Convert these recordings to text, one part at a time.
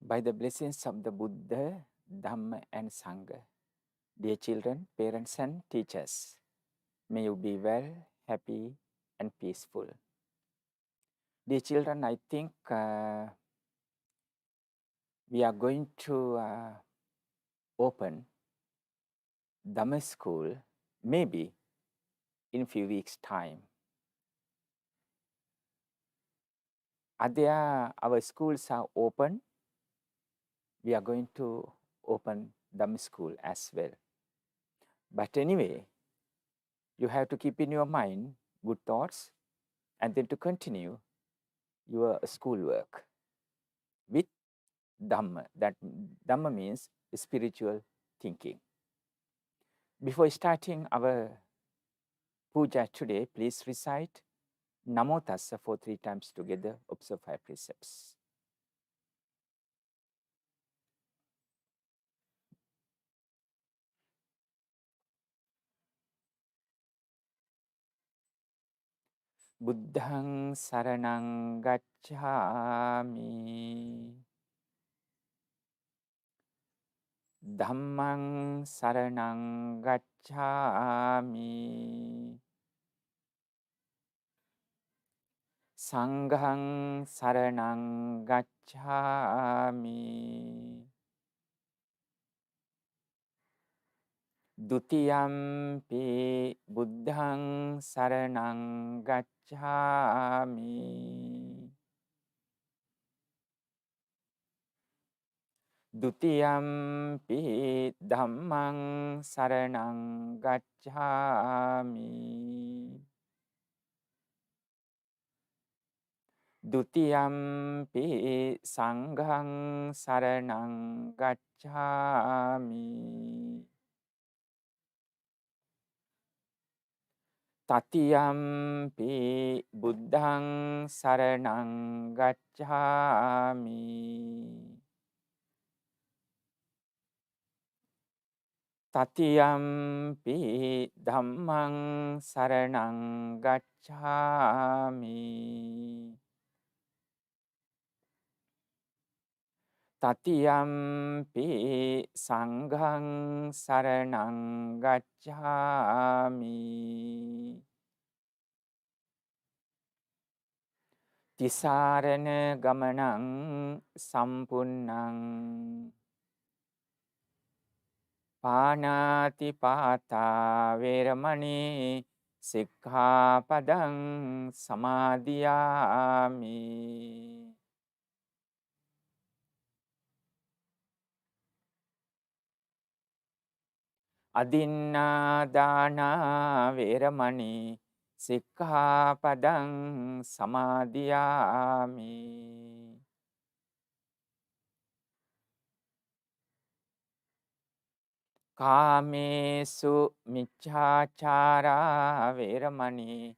By the blessings of the Buddha, Dhamma and Sangha, dear children, parents and teachers, may you be well, happy and peaceful. Dear children, I think we are going to open Dhamma school maybe in a few weeks' time. Our schools are open. We are going to open Dhamma school as well. But anyway, you have to keep in your mind good thoughts and then to continue your schoolwork with Dhamma. That Dhamma means spiritual thinking. Before starting our puja today, please recite Namo Tassa for 3 times together. Observe 5 precepts. Buddhang saranang gacchami. Dhammang saranang gacchami. Sanghang saranang gacchami. Dutiyampi buddhang saranang gacchami. Dutiyampi dhammang saranang gacchami. Dutiyampi sanghang saranang gacchami. Tatiyampi buddhang saranang gacchami. Tatiyampi dhammang saranang gacchami. Tatiyampi sanghang saranang gacchami. Tisarana gamanang sampunnang. Panati pata veramani sikkhapadang samadhiyami. Adinna dana veramani sikkhapadang samadhiyami. Kamesu miccācara veramani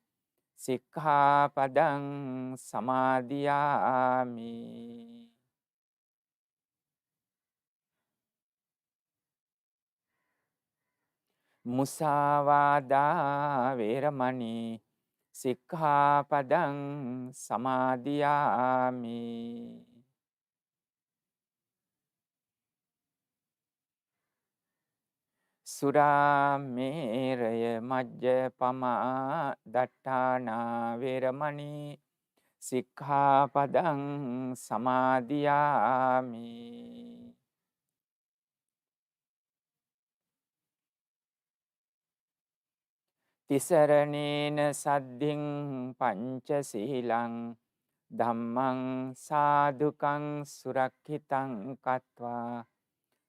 sikkhapadang samadhiyami. Musāvādā veramani sikkhapadang samadhiyami. Surameraya majjapama dattana veramani sikkhapadang samadhiyami. Tisaranena saddhiṃ pañcasīlaṃ dhammang sadhukang surakkhitāṃ kattvā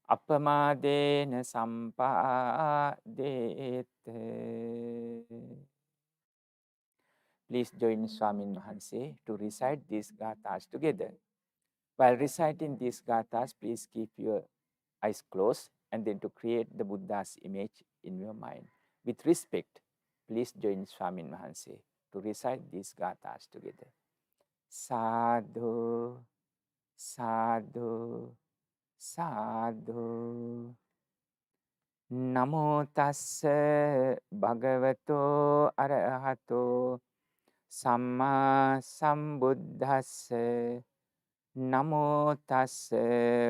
apamādena sampādete. Please join Swamin Wahanse to recite these gathas together. While reciting these gathas, please keep your eyes closed and then to create the Buddha's image in your mind. With respect, please join Swamin Wahanse to recite these gathas together. Sadhu, sadhu, sadhu. Namo tassa bhagavato arahato samma sambuddhassa. Namo tassa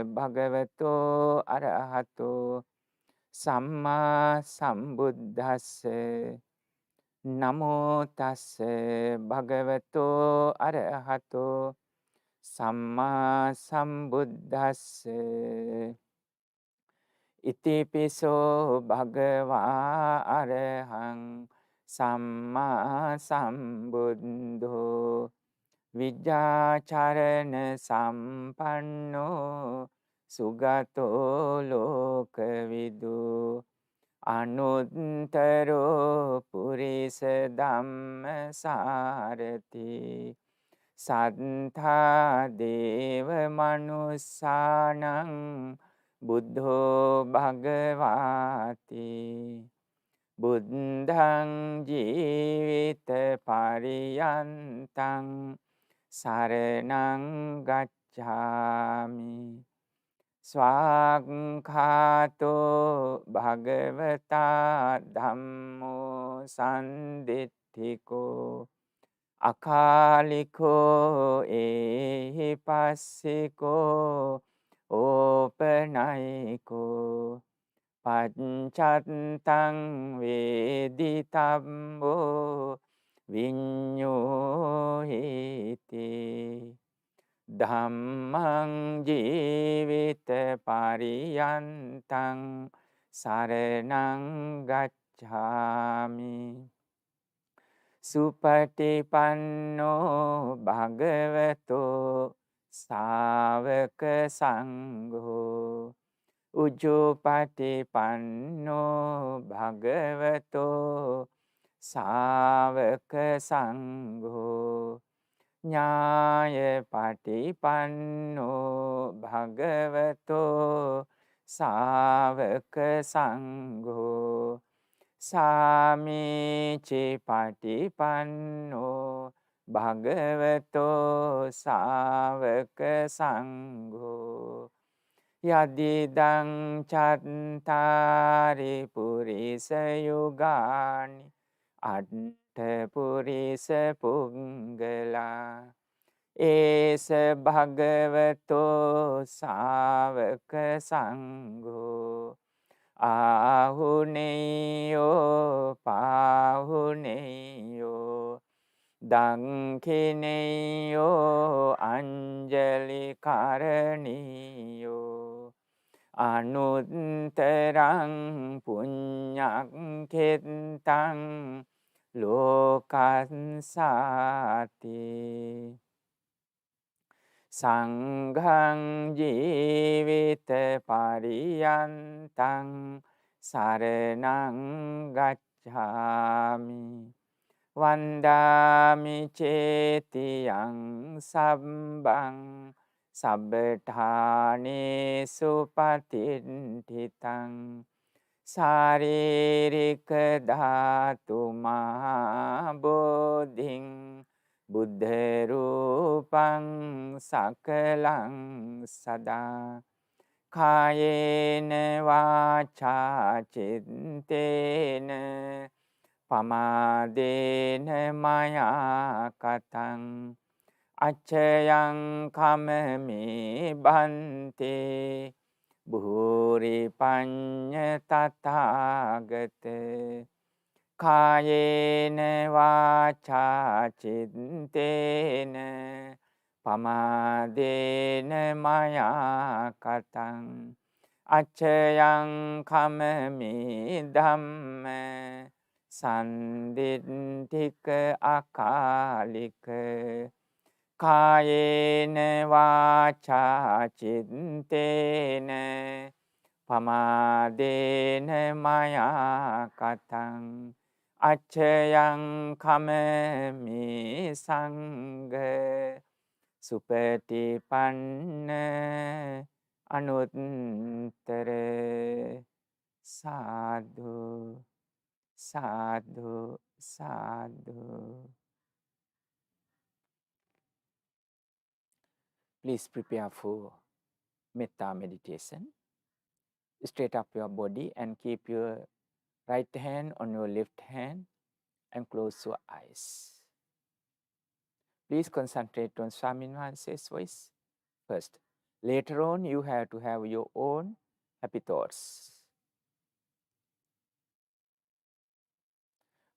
bhagavato arahato samma sambuddhassa. Namo tassa bhagavato arahato samma sambuddhassa. Itipiso bhagava arahang samma sambuddho Vijjācarana sampanno sugato lokavidu anuttaro purisa dhamma sarati sattha deva manussanang buddho bhagavati buddhang jivita pariyantang saranang gacchami swakhato bhagavata dhammo sandittiko akaliko ehipassiko opanayiko panccattang veditabbo viඤ්ඤෝහිති Dhammang jivita pariyantang saranang gacchami Supatipanno bhagavato savaka sangho Ujjopatipanno bhagavato savaka sangho Nyaya patipanno bhagavato savaka sangho Samici patipanno bhagavato savaka sangho Yadidang chattari purisa yugani Atta purisa punggala Esa bhagavato savaka sangho Ahuneyo pahuneyo Dankhineyo anjali karaniyo Anuttarang punyang khitang lokansati Sanghang jivita pariyantang saranang gacchami Vandami cetiyang sabbang sabbthane supatintitang Saririka dhatu mahabodhing Buddha rupang sakalang sada Kayena vacha cintena Pamadena maya katang Acayang kamami bante Bhuri panya tathagate Kayena vacha cintena Pamadena maya katang Acayang kamami dhamme Sandittika akalika Kayena vacha cintena Pamadena maya katang Acayang kamami sangha Supatipanna anuttara sadhu sadhu sadhu Please prepare for metta meditation. Straight up your body and keep your right hand on your left hand and close your eyes. Please concentrate on Swamin Wahanse's voice. first. Later on, you have to have your own happy thoughts.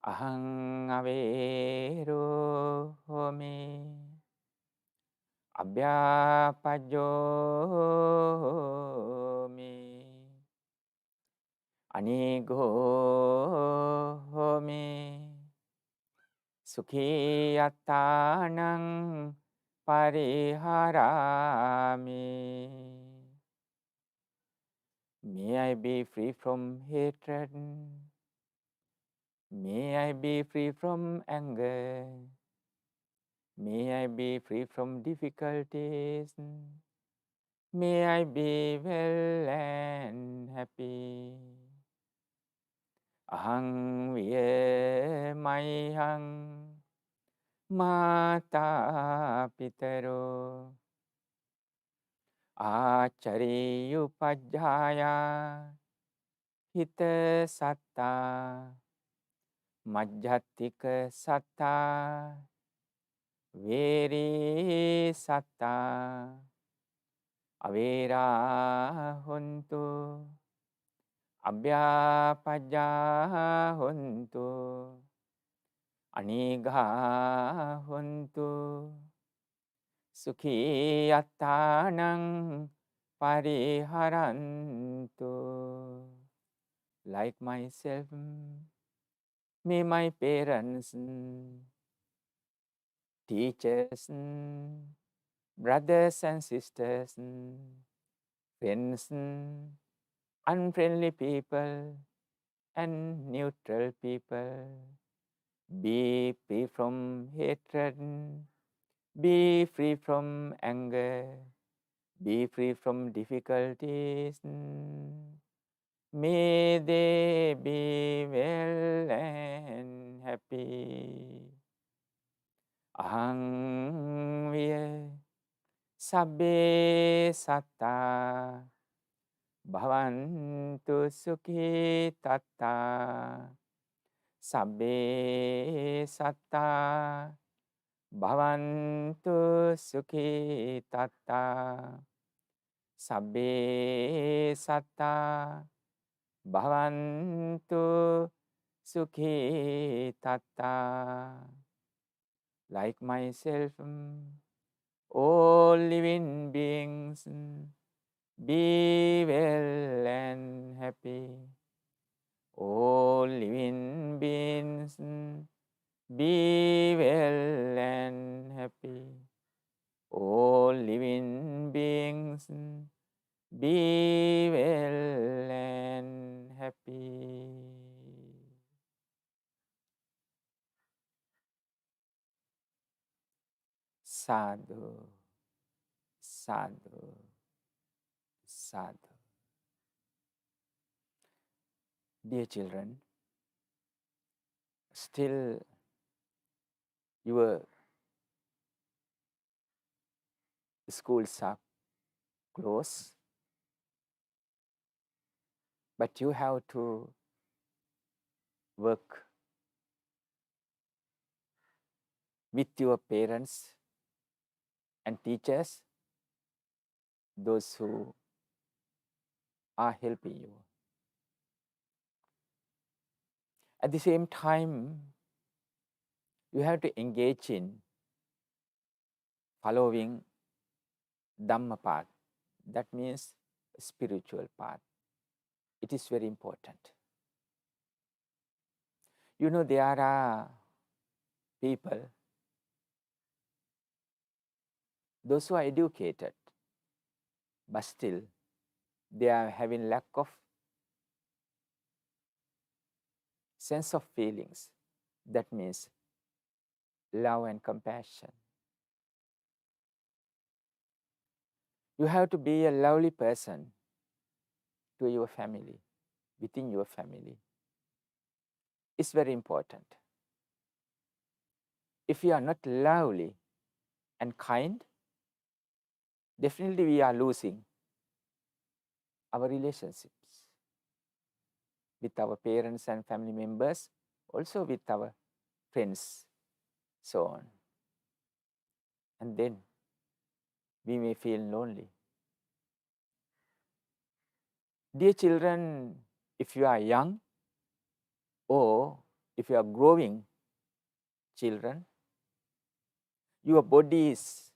Ahang avero me abhyapajyo me anigo me sukhi attanang pariharami. May I be free from hatred. May I be free from anger. May I be free from difficulties. May I be well and happy. Ahang viye mayhang mata pitaro achariyupajjhaya hita satta majjhattika satta veri satta avera hontu abhyapajja hontu anigha hontu sukhi attanang pariharantu. Like myself, may my parents, teachers, brothers and sisters, friends, unfriendly people, and neutral people be free from hatred, be free from anger, be free from difficulties. May they be well and happy. Ahang viye sabbe satta bhavantu sukhi tatta sabbe satta bhavantu sukhi tatta sabbe satta bhavantu sukhi tatta. Like myself, all living beings be well and happy. All living beings be well and happy. All living beings be well and happy. Sadhu, sadhu, sadhu. Dear children, still your schools are closed, but you have to work with your parents and teachers, those who are helping you. At the same time, you have to engage in following Dhamma path. That means spiritual path. It is very important. You know, there are people, those who are educated, but still they are having lack of sense of feelings. That means love and compassion. You have to be a lovely person to your family, within your family. It's very important. If you are not lovely and kind, definitely we are losing our relationships with our parents and family members, also with our friends, so on. And then we may feel lonely. Dear children, if you are young or if you are growing children, your bodies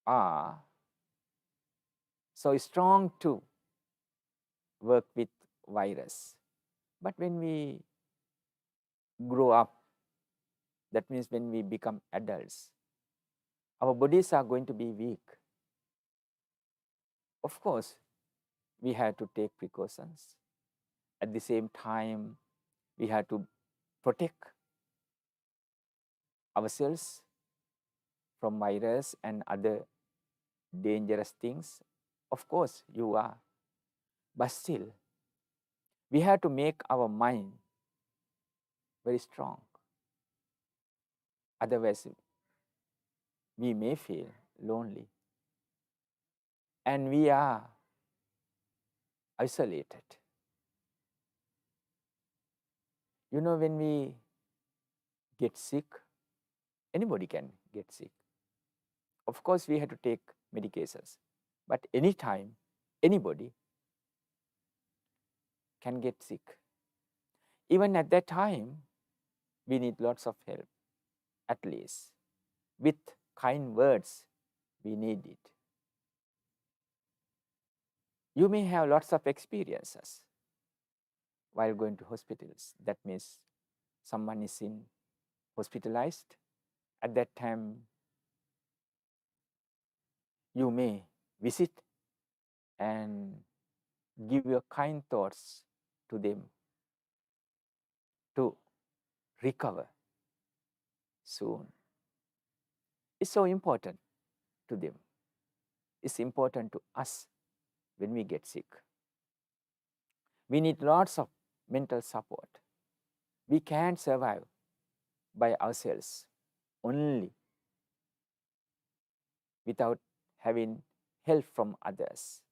are so strong to work with virus. But when we grow up, that means when we become adults, our bodies are going to be weak. Of course, we have to take precautions. At the same time, we have to protect ourselves from virus and other dangerous things. Of course, you are. But still, we have to make our mind very strong. Otherwise, we may feel lonely. And we are isolated. You know, when we get sick, anybody can get sick. Of course, we have to take medications. But anytime, anybody can get sick. Even at that time, we need lots of help, at least. With kind words, we need it. You may have lots of experiences while going to hospitals. That means someone is hospitalized. At that time, you may visit and give your kind thoughts to them to recover soon. It's so important to them. It's important to us when we get sick. We need lots of mental support. We can't survive by ourselves only without having help from others.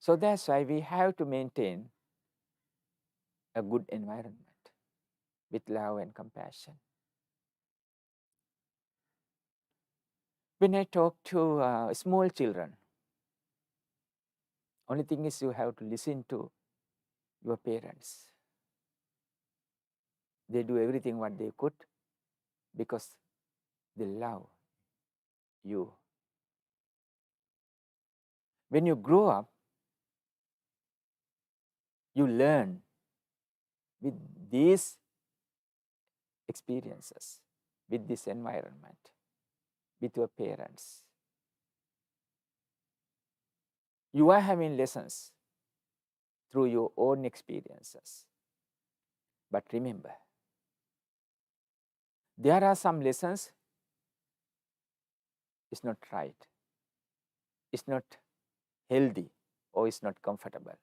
So that's why we have to maintain a good environment with love and compassion. When I talk to small children, only thing is you have to listen to your parents. They do everything what they could because they love you. When you grow up, you learn with these experiences, with this environment, with your parents. You are having lessons through your own experiences. But remember, there are some lessons, it's not right, it's not healthy, or it's not comfortable.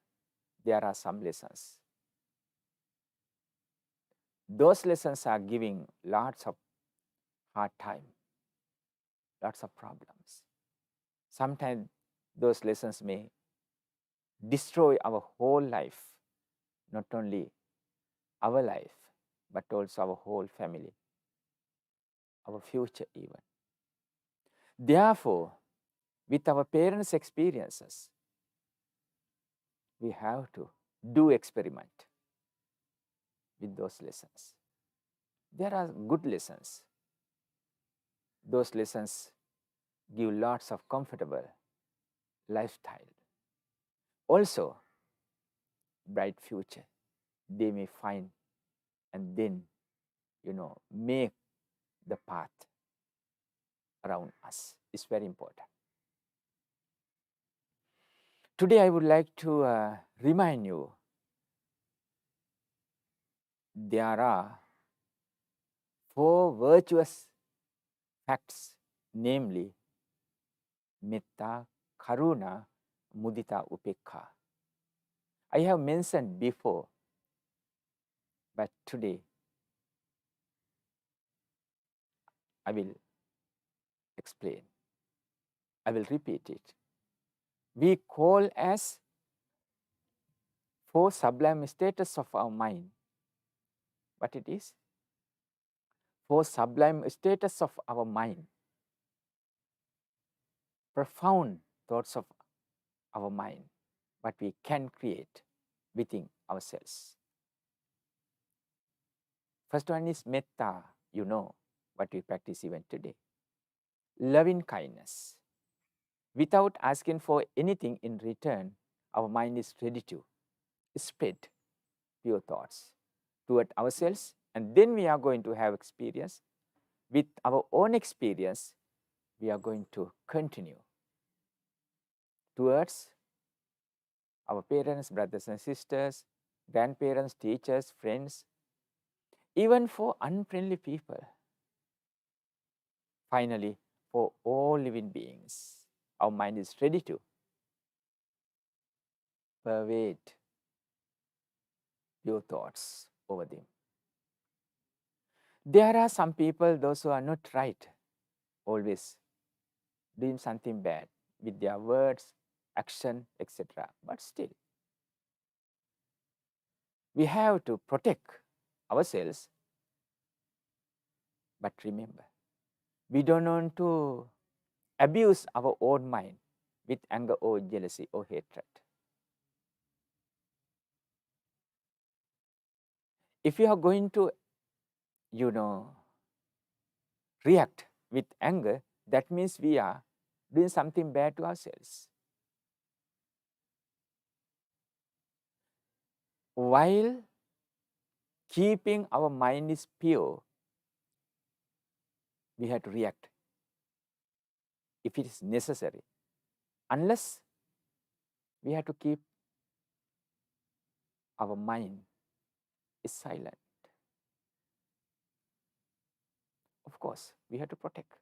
There are some lessons. Those lessons are giving lots of hard time, lots of problems. Sometimes those lessons may destroy our whole life, not only our life, but also our whole family, our future even. Therefore, with our parents' experiences, we have to do experiment with those lessons. There are good lessons. Those lessons give lots of comfortable lifestyle. Also, bright future they may find and then, make the path around us. It's very important. Today, I would like to remind you there are 4 virtuous facts, namely metta, karuna, mudita, upeka. I have mentioned before, but today I will explain. I will repeat it. We call as 4 sublime status of our mind. What it is? 4 sublime status of our mind. profound thoughts of our mind, what we can create within ourselves. First one is metta, you know, what we practice even today. Loving kindness. Without asking for anything in return, our mind is ready to spread pure thoughts toward ourselves, and then we are going to have experience. With our own experience, we are going to continue towards our parents, brothers and sisters, grandparents, teachers, friends, even for unfriendly people. Finally, for all living beings, our mind is ready to pervade your thoughts over them. There are some people, those who are not right, always doing something bad with their words, action, etc. But still, we have to protect ourselves. But remember, we don't want to abuse our own mind with anger or jealousy or hatred. If you are going to, react with anger, that means we are doing something bad to ourselves. While keeping our mind is pure, we have to react if it is necessary. Unless we have to keep our mind is silent. Of course, we have to protect.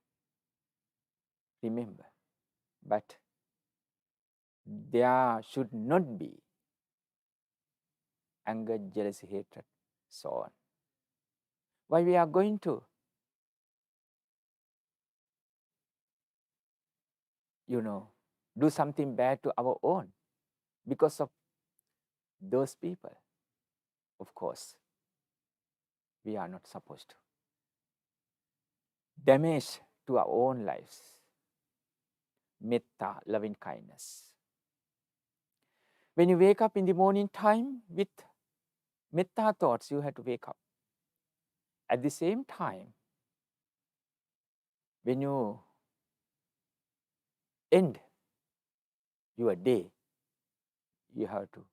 Remember, but there should not be anger, jealousy, hatred, so on. Why we are going to, do something bad to our own because of those people? Of course, we are not supposed to damage to our own lives. Metta, loving kindness. When you wake up in the morning time with metta thoughts, you have to wake up. At the same time, when you end your day, you have to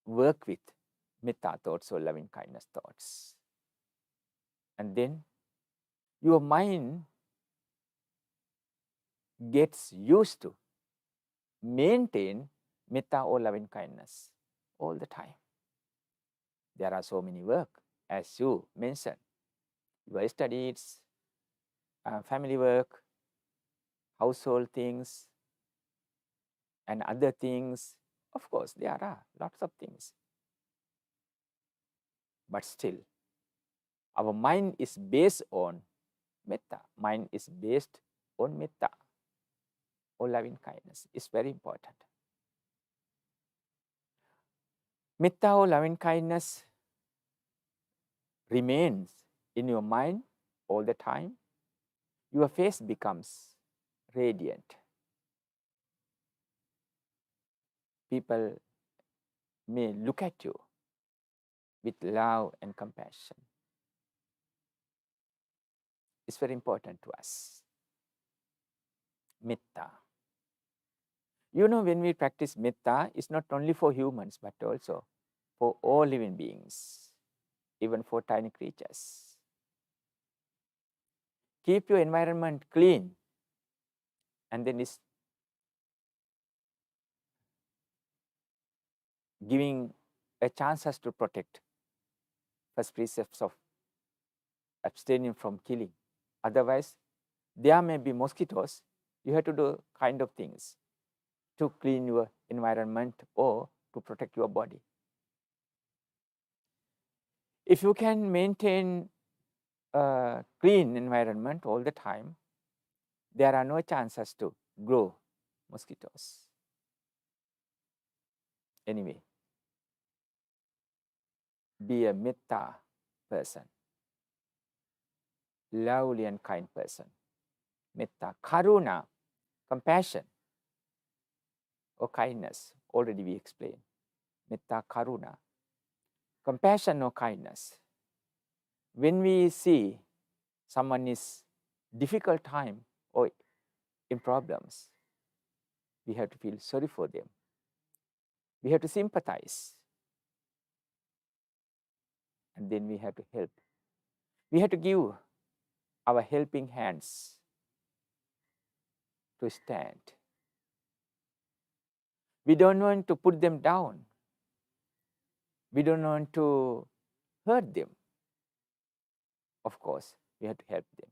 work with metta thoughts or loving kindness thoughts. And then your mind gets used to maintain metta or loving kindness all the time. There are so many work, as you mentioned, your studies, family work, household things, and other things. Of course, there are lots of things. But still, our mind is based on metta. Mind is based on metta or loving kindness. It's very important. Metta or loving kindness remains in your mind all the time. Your face becomes radiant. People may look at you with love and compassion. It's very important to us. Metta. When we practice metta, it's not only for humans, but also for all living beings, even for tiny creatures. Keep your environment clean, and then it's giving a chance us to protect first precepts of abstaining from killing. Otherwise, there may be mosquitoes. You have to do kind of things to clean your environment or to protect your body. If you can maintain a clean environment all the time, there are no chances to grow mosquitoes. Anyway, be a metta person, lovely and kind person. Metta, karuna, compassion or kindness, already we explained. Metta karuna. Compassion or kindness. When we see someone is difficult time or in problems, we have to feel sorry for them. We have to sympathize. And then we have to help. We have to give our helping hands to stand. We don't want to put them down. We don't want to hurt them. Of course, we have to help them.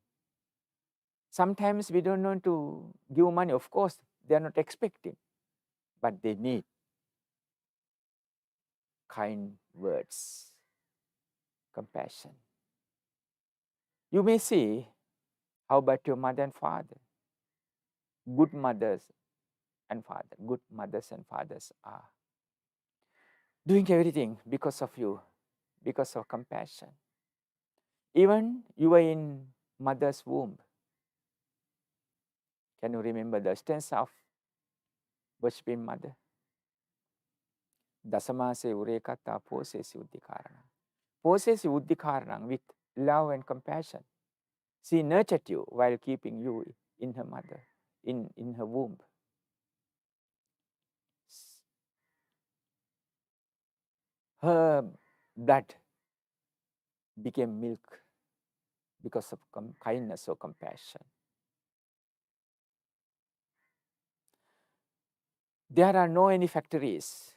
Sometimes we don't want to give money. Of course, they are not expecting, but they need kind words, compassion. You may say, how about your mother and father? Good mothers and fathers are doing everything because of you, because of compassion. Even you were in mother's womb. Can you remember the stance of worshipping mother? Dasamase urekata posesi uddikaranam. Posesi uddikaranam with love and compassion. She nurtured you while keeping you in her mother, in her womb. Her blood became milk because of kindness or compassion. There are no any factories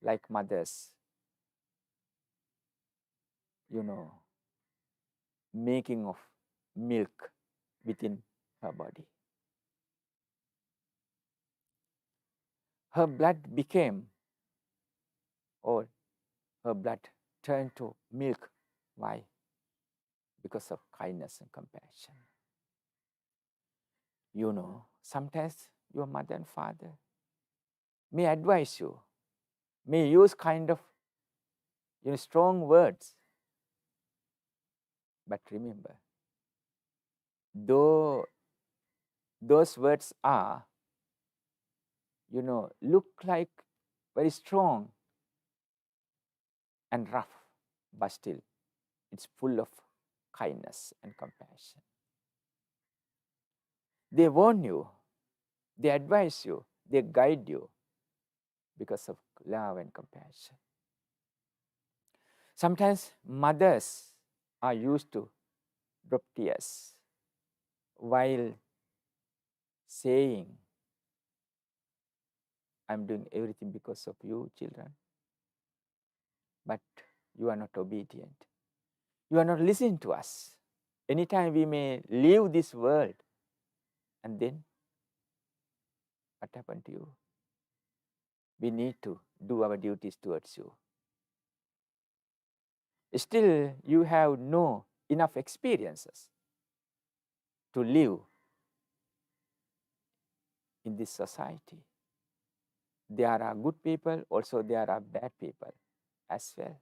like mothers, making of milk within her body. Her blood became, or her blood turned to milk. Why? Because of kindness and compassion. Sometimes your mother and father may advise you, may use kind of strong words. But remember, though those words are, look like very strong and rough, but still it's full of kindness and compassion. They warn you, they advise you, they guide you because of love and compassion. Sometimes mothers are used to drop tears while saying, I'm doing everything because of you, children. But you are not obedient. You are not listening to us. Anytime we may leave this world, and then what happened to you? We need to do our duties towards you. Still, you have no enough experiences to live in this society. There are good people, also there are bad people as well.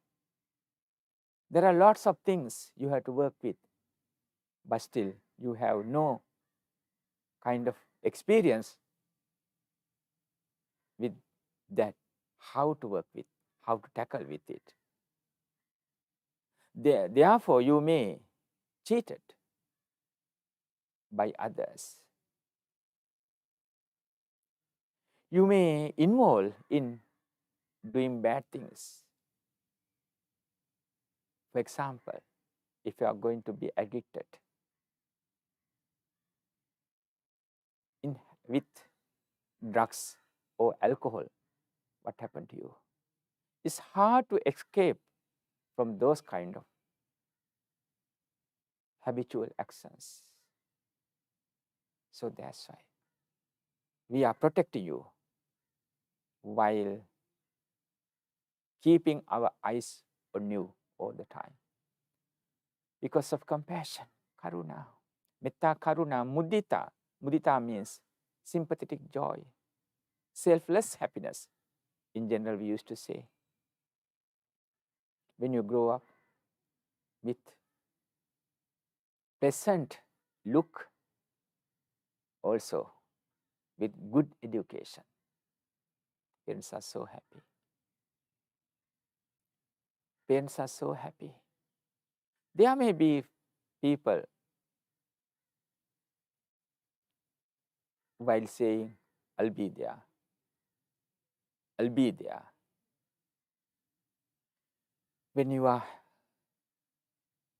There are lots of things you have to work with, but still you have no kind of experience with that, how to work with, how to tackle with it. Therefore, you may cheated by others. You may involve in doing bad things. For example, if you are going to be addicted with drugs or alcohol, what happened to you? It's hard to escape from those kind of habitual actions. So that's why we are protecting you while keeping our eyes on you all the time. Because of compassion, karuna, metta karuna, mudita. Mudita means sympathetic joy, selfless happiness. In general, we used to say, when you grow up with pleasant look, also with good education. Parents are so happy. Parents are so happy. There may be people while saying, I'll be there. I'll be there. When you are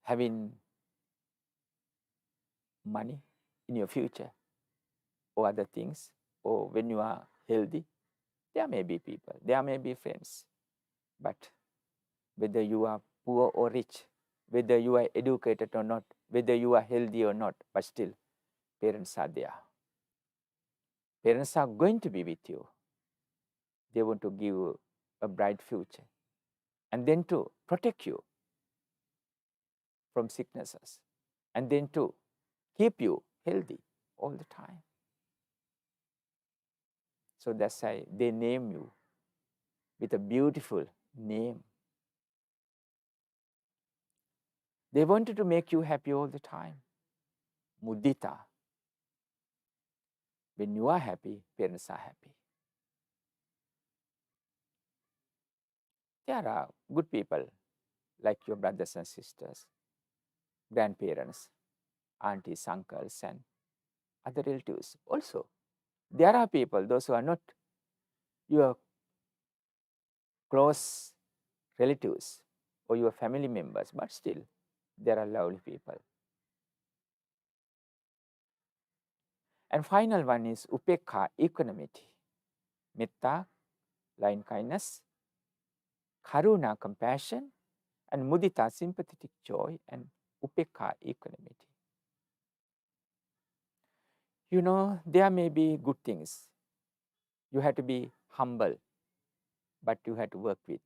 having money in your future or other things, or when you are healthy, there may be people, there may be friends. But whether you are poor or rich, whether you are educated or not, whether you are healthy or not, but still, parents are there. Parents are going to be with you. They want to give you a bright future and then to protect you from sicknesses and then to keep you healthy all the time. So that's why they name you with a beautiful name. They wanted to make you happy all the time. Mudita. When you are happy, parents are happy. There are good people like your brothers and sisters, grandparents, aunties, uncles, and other relatives. Also, there are people, those who are not your close relatives or your family members, but still, there are lovely people. And final one is Upeka, equanimity. Metta, loving kindness. Karuna, compassion. And Mudita, sympathetic joy. And Upeka, equanimity. You know, there may be good things. You have to be humble, but you have to work with.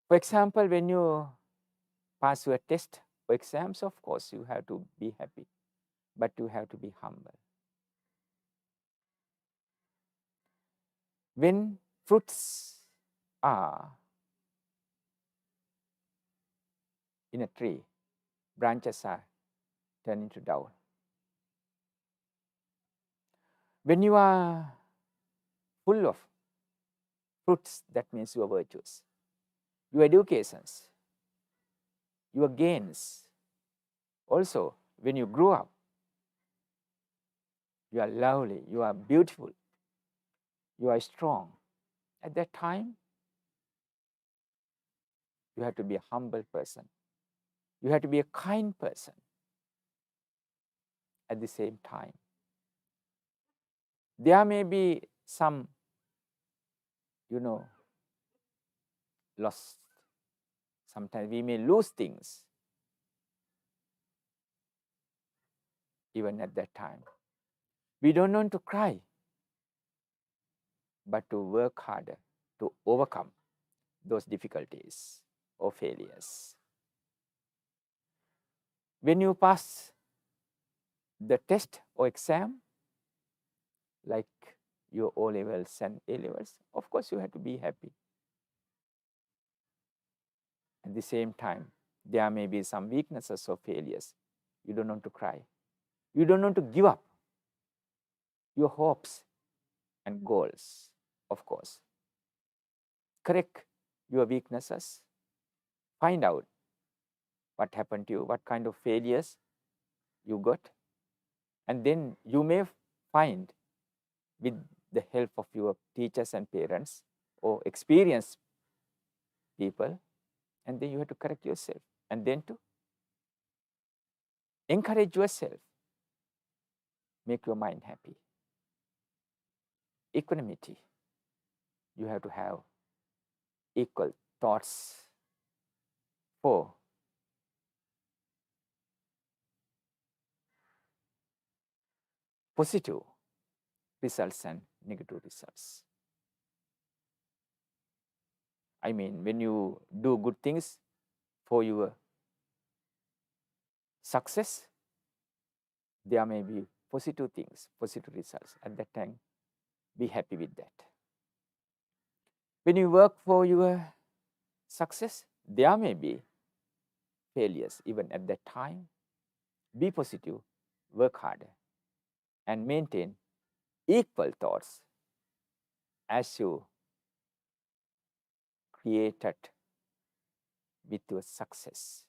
For example, when you pass your test or exams, of course, you have to be happy, but you have to be humble. When fruits are in a tree, branches are turning to down. When you are full of fruits, that means your virtues, your educations, your gains. Also, when you grow up, you are lovely, you are beautiful, you are strong. At that time, you have to be a humble person. You have to be a kind person at the same time. There may be some, loss. Sometimes we may lose things even at that time. We don't want to cry, but to work harder to overcome those difficulties or failures. When you pass the test or exam, like your O levels and A levels, of course you have to be happy. At the same time, there may be some weaknesses or failures. You don't want to cry. You don't want to give up your hopes and goals, of course. Correct your weaknesses. Find out what happened to you, what kind of failures you got. And then you may find, with the help of your teachers and parents or experienced people, and then you have to correct yourself. And then to encourage yourself, make your mind happy. Equanimity. You have to have equal thoughts for positive results and negative results. I mean, when you do good things for your success, there may be positive things, positive results. At that time, be happy with that. When you work for your success, there may be failures even at that time. Be positive, work harder, and maintain equal thoughts as you created with your success.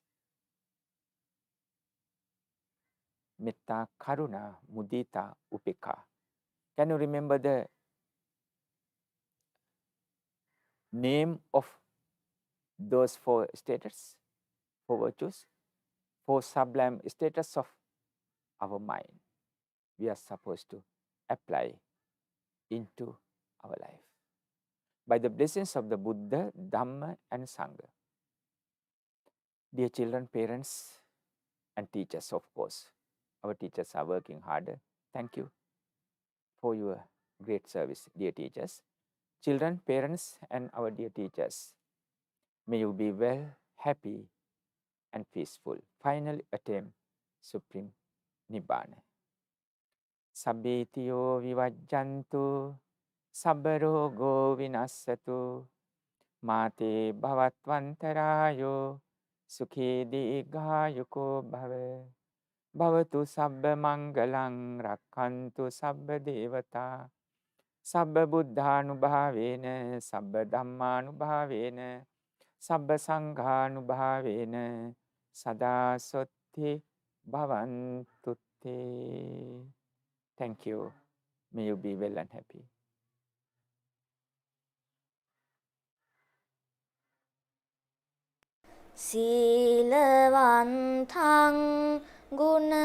Metta, Karuna, Mudita, Upeka. Can you remember the name of those 4 status, 4 virtues, 4 sublime status of our mind? We are supposed to apply into our life by the blessings of the Buddha, Dhamma, and Sangha. Dear children, parents, and teachers, of course. Our teachers are working harder. Thank you for your great service, dear teachers. Children, parents, and our dear teachers, may you be well, happy, and peaceful. Final attempt, Supreme Nibbana. Sabbetiyo vivajjantu, sabbarogo vinassatu, mate bhavatvantarayo, sukhi digayuko bhave. Bhavatu sabba mangalang rakkantu sabba devata. Sabba buddhanubhavena, sabba dhammanubhavena, sabba sanghanubhavena, sada sotti bhavantutte. Thank you. May you be well and happy. Silavantang Gunavantang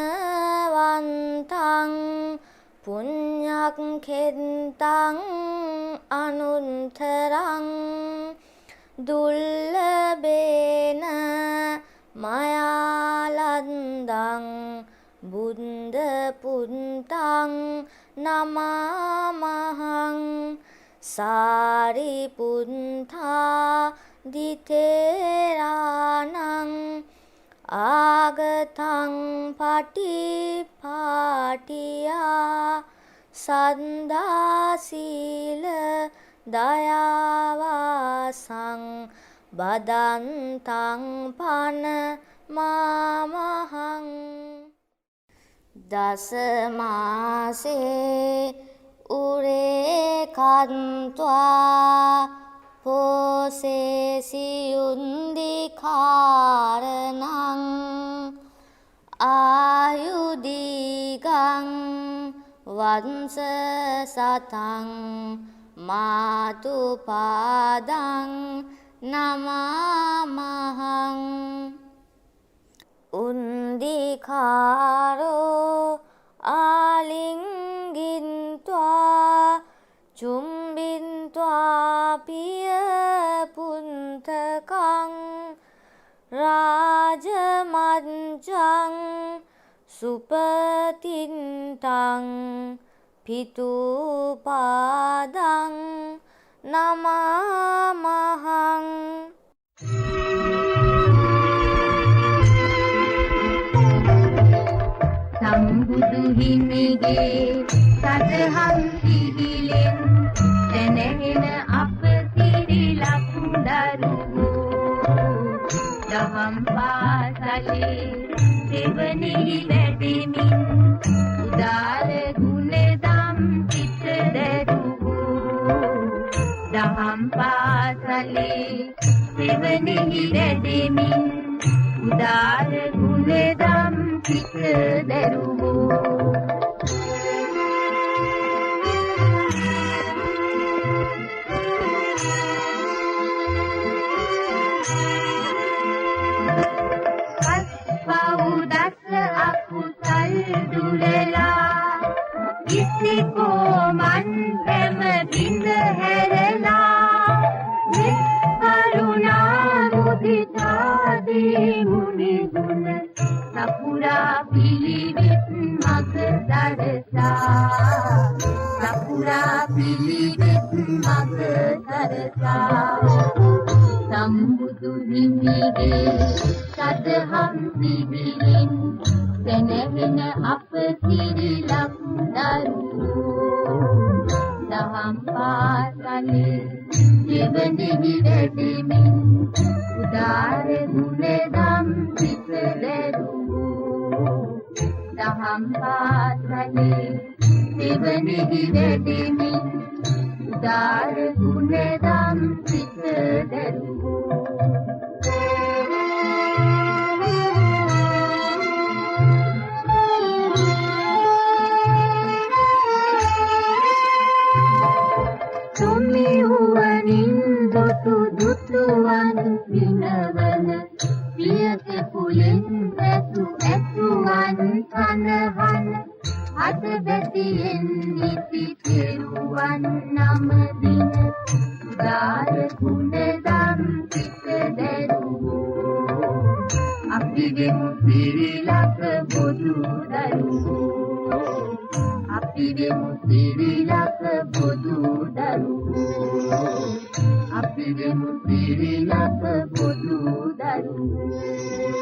Punyak Kentang Anuntarang Dullabena Mayalandang Buddha Puntang Namamahang Saripunta Diteranang Agatang Patipatiya Sandasila Dayavasang Badantang Pana Mamahang Dasamase Ure Kantwa Pose siyundi karanang ayudigang vansa satang matupadang namamahang undikaro alingintwa Jumbintwa piya puntakang Rajamanjang supatintang Pitupadang namamahang Sambudu himige sadham sihilen Tenehena apa siri lakundarugo Daham pasale devani vedemin Udara gunedam chitta derugo Daham pasale devani vedemin Udara gunedam chitta derugo Isiko man pema binda herala Mit karuna mudita di muni guna Sapura pilivit magdarasa Sapura pilivit magdarasa Sambudu himige sadham sibilin Tenehena apa siri lakundaru Daham pasale devani vedemin Udara gunedam chitta derugo Daham pasale දෙවනෙහි වැඩෙමින් උදාර ගුණදම් සිත දැරුවෝ සොමියුවනින් දුටු දුටුවන් විනවන පියක පුලෙන් ඇතු ඇතුවන් කනවන අද බැතියෙන් නිති තෙරුවන් නමදින උදාර ගුණදම් සිත දැරුවෝ අපි වෙමු සිරිලක බොදු දරුවෝ අපි වෙමු සිරිලක බොදු දරුවෝ අපි වෙමු සිරිලක බොදු දරුවෝ